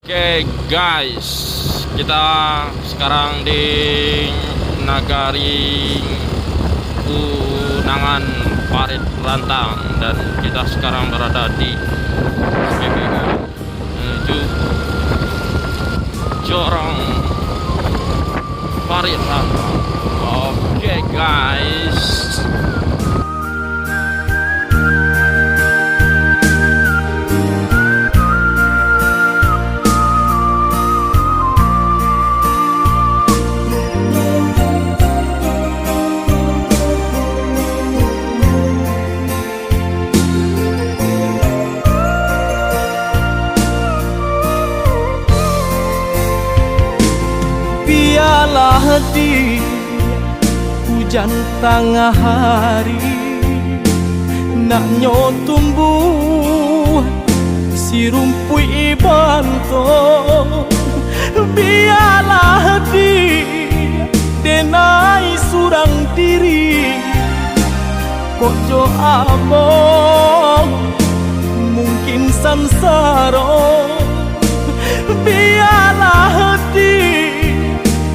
Oke guys, kita sekarang di Nagari Unangan Parit Rantang dan kita sekarang berada di SPBU menuju Jorong Parit Rantang. Oke guys. Biarlah di hujan tengah hari nak tumbuh si rumpui banto. Biarlah di denai surang diri kojo among mungkin sansaro. Biarlah di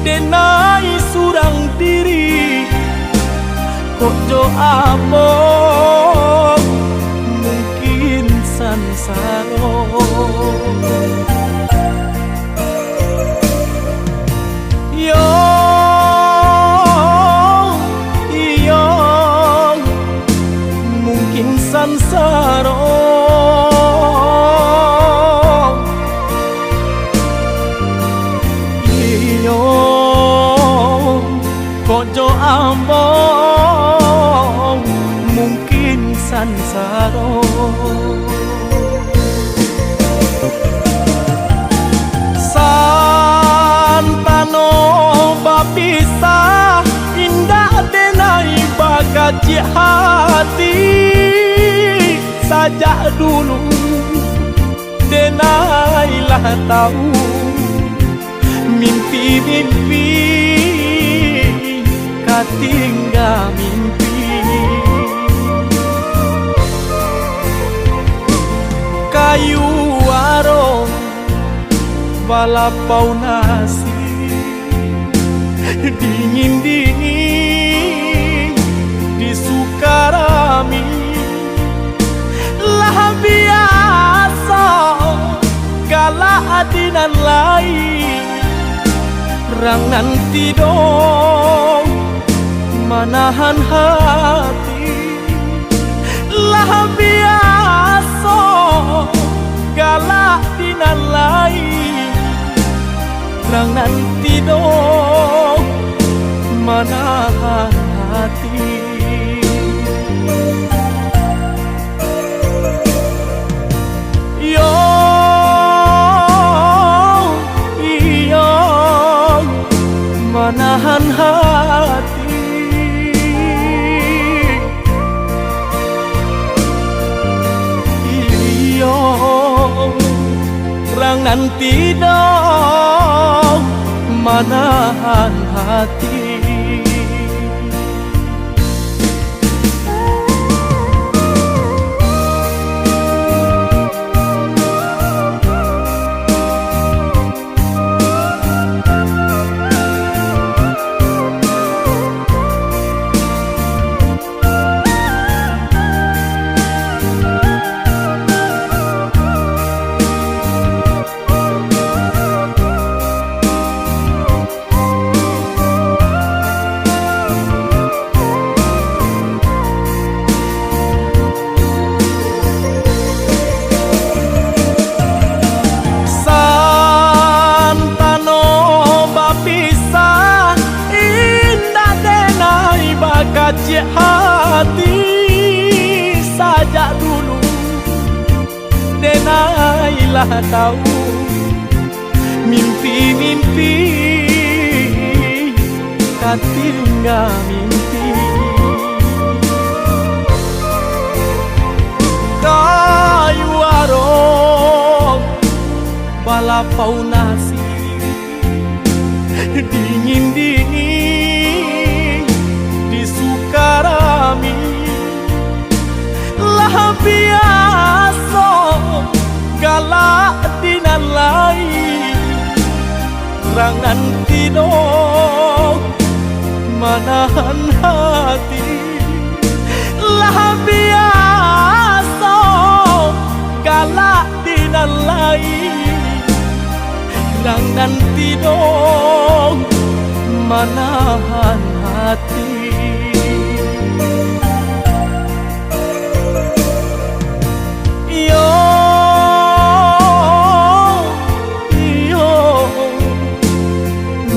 denai surang diri kojo among mungkin sansaro. Yo iyo mungkin sansaro. Kojo ambong mungkin sansaro. Santano bapisa indah denai bagaji hati sajak dulu denailah tahu mimpi-mimpi tinggal mimpi. Kayu warung balapau nasi dingin-dingin di Sukarami lah biasa kala adinan lain rang nanti dong manahan hati lah biasa galak dinan lain rang nanti dong manahan hati. Yo iyo manahan hati. Rang nanti dong manahan hati. Kacik hati sajak dulu denailah tahu mimpi-mimpi katinggal mimpi. Kayu warung balapau nasi dingin-dingin di Sukarami lah biasa galak dinan lain rangan tidur manahan hati lah biasa galak dinan lain rangan tidur manahan hati.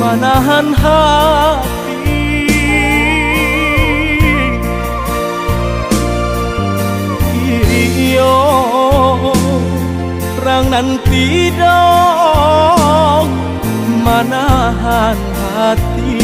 Manahan hati iyo rangan tidak manahan hati.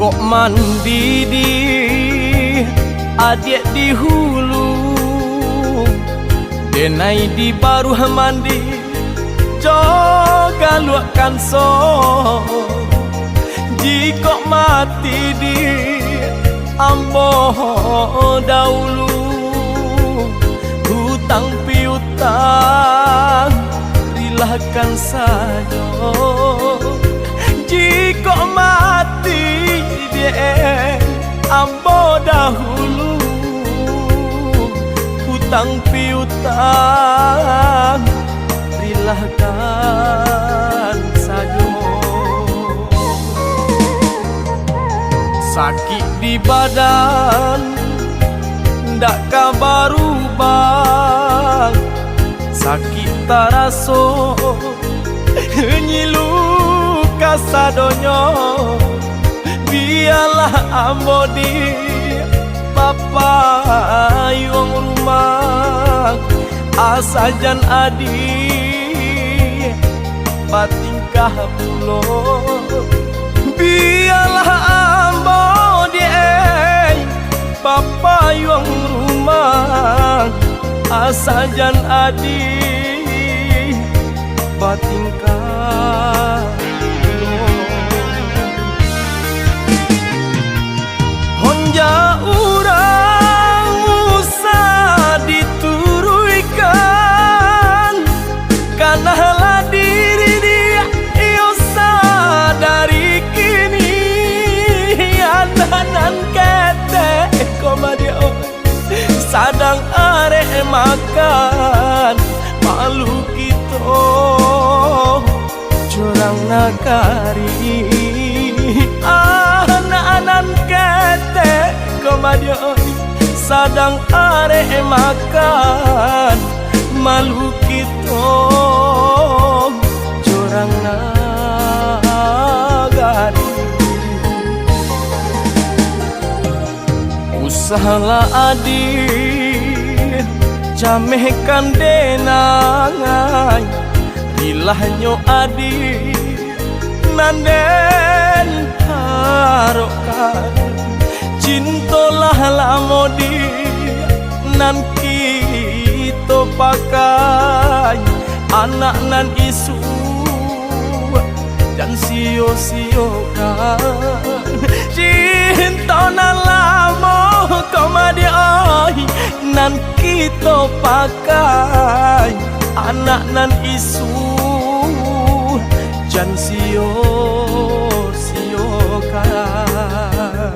Kok mandi di adik di hulu denai di baru mandi joga luakan so jika mati di ambo dahulu hutang piutang rilahkan saja jika mati ambo dahulu hutang piutang rilahkan saja sakit di badan ndak kabar ubah sakit taraso nyilu kasadonyo biarlah ambo di papa yung rumah asajan adi patingkah pulo biarlah ambo di papa yung rumah asajan adi patingkah honja urang usah dituruikan karena diri dia iyo sadari kini ananan kete komadio sadang arek makan malu kita curang nakari anak-anak kete komadio sadang arek makan malu kita curang nagari usahalah adik camehkan denangai ilahnya adik nanden harokan cintolah lamo di nan kita pakai anak nan isu dan sio-sio kan cinta nan lamo komadi oi nan kita pakai anak nan isu jan sio-sio kan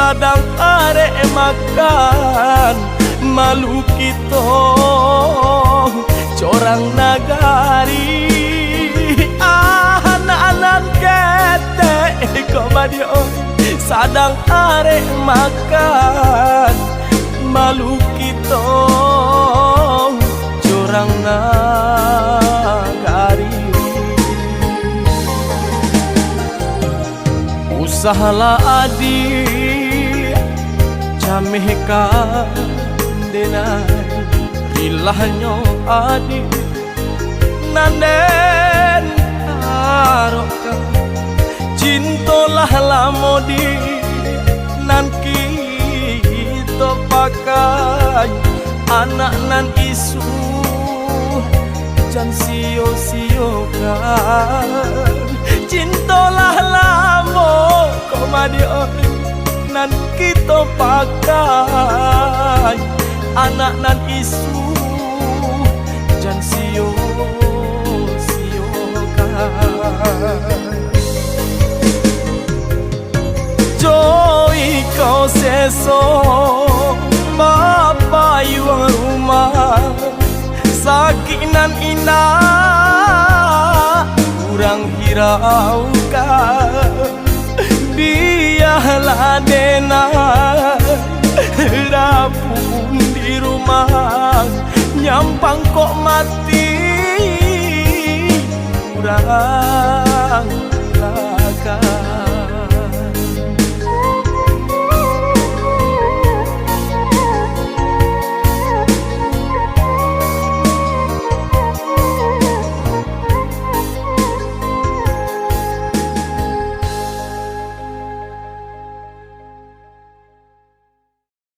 sadang arek makan malu kita corang nagari anak-anak ketek komadio sadang arek makan malu kita corang nagari usahalah adik jameh kandenai rilahnya adik nanden aroka cintolah lamodi nan kita pakai anak nan isu jan sio-siokan cintolah lamo komadio nan kita pakai anak nan isu jan sio-siokan joy kau seso bapa yuang rumah sakinan indah kurang hiraukan biarlah dena rapun di rumah nyampang kok mati kurang lakan